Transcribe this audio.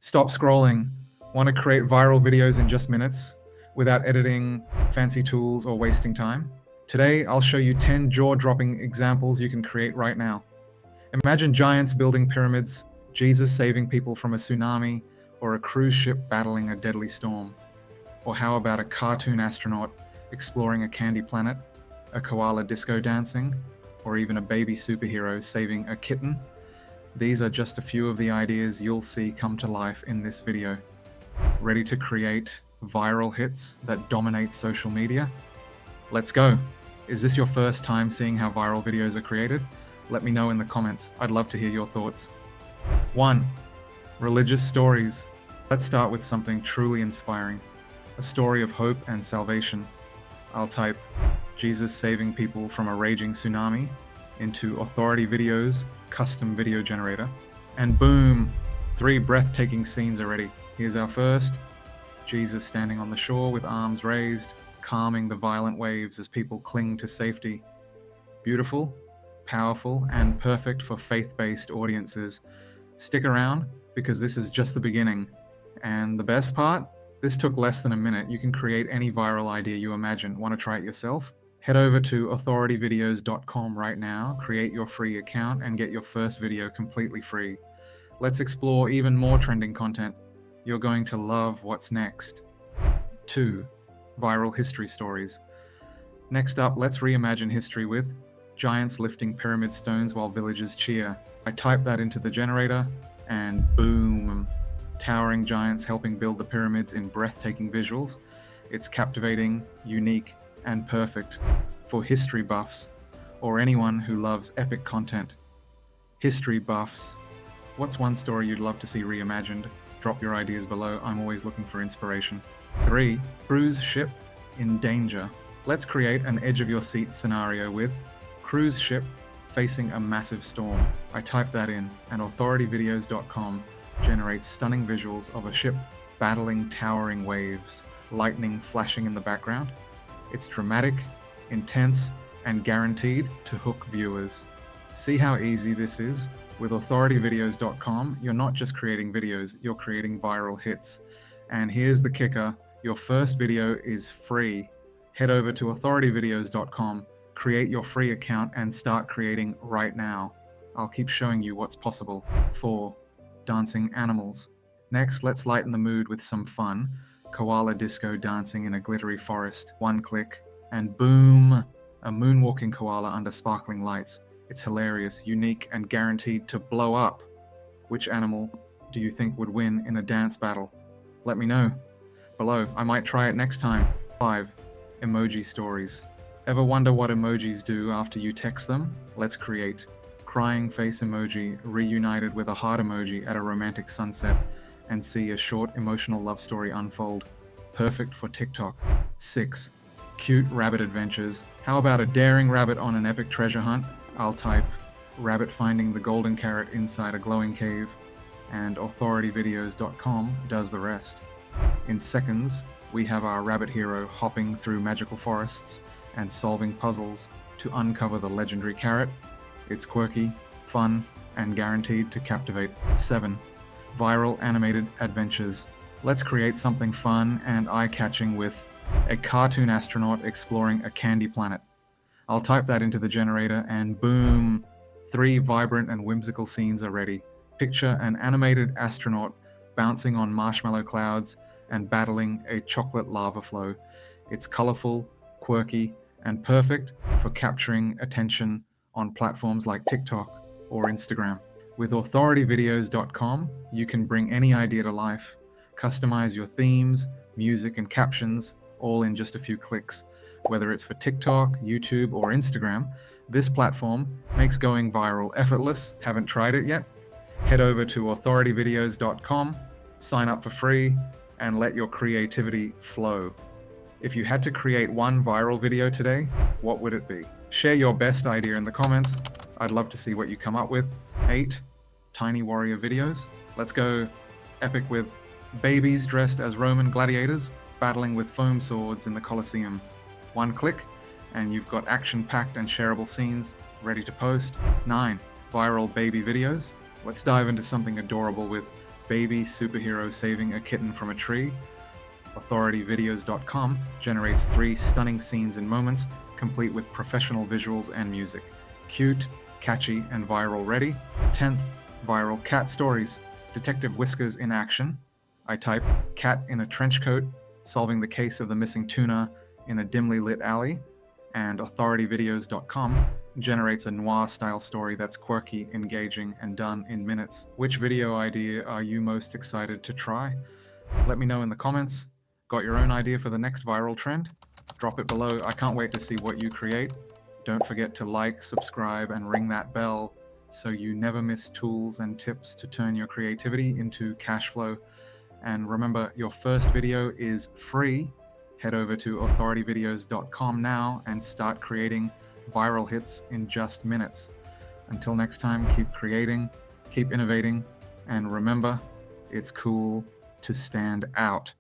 Stop scrolling. Want to create viral videos in just minutes without editing, fancy tools, or wasting time? Today, I'll show you 10 jaw-dropping examples you can create right now. Imagine giants building pyramids, Jesus saving people from a tsunami, or a cruise ship battling a deadly storm. Or how about a cartoon astronaut exploring a candy planet, a koala disco dancing, or even a baby superhero saving a kitten? These are just a few of the ideas you'll see come to life in this video. Ready to create viral hits that dominate social media? Let's go! Is this your first time seeing how viral videos are created? Let me know in the comments. I'd love to hear your thoughts. 1. Religious stories. Let's start with something truly inspiring. A story of hope and salvation. I'll type Jesus saving people from a raging tsunami into AuthorityVideos custom video generator, and boom, 3 breathtaking scenes already. Here's our first. Jesus standing on the shore with arms raised, calming the violent waves as people cling to safety. Beautiful, powerful, and perfect for faith-based audiences. Stick around, because this is just the beginning. And the best part? This took less than a minute. You can create any viral idea you imagine. Want to try it yourself? Head over to AuthorityVideos.com right now, create your free account, and get your first video completely free. Let's explore even more trending content. You're going to love what's next. 2. Viral history stories. Next up, let's reimagine history with giants lifting pyramid stones while villagers cheer. I type that into the generator, and boom! Towering giants helping build the pyramids in breathtaking visuals. It's captivating, unique, and perfect for history buffs or anyone who loves epic content. History buffs. What's one story you'd love to see reimagined? Drop your ideas below. I'm always looking for inspiration. 3. Cruise ship in danger. Let's create an edge-of-your-seat scenario with cruise ship facing a massive storm. I type that in, and AuthorityVideos.com generates stunning visuals of a ship battling towering waves, lightning flashing in the background. It's dramatic, intense, and guaranteed to hook viewers. See how easy this is? With AuthorityVideos.com, you're not just creating videos, you're creating viral hits. And here's the kicker, your first video is free. Head over to AuthorityVideos.com, create your free account, and start creating right now. I'll keep showing you what's possible. 4. Dancing animals. Next, let's lighten the mood with some fun. Koala Disco dancing in a glittery forest. One click, and boom! A moonwalking koala under sparkling lights. It's hilarious, unique, and guaranteed to blow up. Which animal do you think would win in a dance battle? Let me know below. I might try it next time. 5. Emoji Stories. Ever wonder what emojis do after you text them? Let's create. Crying face emoji reunited with a heart emoji at a romantic sunset, and see a short emotional love story unfold. Perfect for TikTok. 6. Cute rabbit adventures. How about a daring rabbit on an epic treasure hunt? I'll type rabbit finding the golden carrot inside a glowing cave, and AuthorityVideos.com does the rest. In seconds, we have our rabbit hero hopping through magical forests and solving puzzles to uncover the legendary carrot. It's quirky, fun, and guaranteed to captivate. 7. Viral animated adventures. Let's create something fun and eye-catching with a cartoon astronaut exploring a candy planet. I'll type that into the generator, and boom! 3 vibrant and whimsical scenes are ready. Picture an animated astronaut bouncing on marshmallow clouds and battling a chocolate lava flow. It's colorful, quirky, and perfect for capturing attention on platforms like TikTok or Instagram. With AuthorityVideos.com, you can bring any idea to life. Customize your themes, music, and captions, all in just a few clicks. Whether it's for TikTok, YouTube, or Instagram, this platform makes going viral effortless. Haven't tried it yet? Head over to AuthorityVideos.com, sign up for free, and let your creativity flow. If you had to create one viral video today, what would it be? Share your best idea in the comments. I'd love to see what you come up with. 8. Tiny warrior videos. Let's go epic with babies dressed as Roman gladiators battling with foam swords in the Colosseum. One click, and you've got action-packed and shareable scenes ready to post. 9. Viral baby videos. Let's dive into something adorable with baby superhero saving a kitten from a tree. AuthorityVideos.com generates 3 stunning scenes and moments, complete with professional visuals and music. Cute, catchy, and viral ready. 10th, viral cat stories. Detective Whiskers in action. I type cat in a trench coat, solving the case of the missing tuna in a dimly lit alley. And AuthorityVideos.com generates a noir-style story that's quirky, engaging, and done in minutes. Which video idea are you most excited to try? Let me know in the comments. Got your own idea for the next viral trend? Drop it below. I can't wait to see what you create. Don't forget to like, subscribe, and ring that bell so you never miss tools and tips to turn your creativity into cash flow. And remember, your first video is free. Head over to authorityvideos.com now and start creating viral hits in just minutes. Until next time, keep creating, keep innovating, and remember, it's cool to stand out.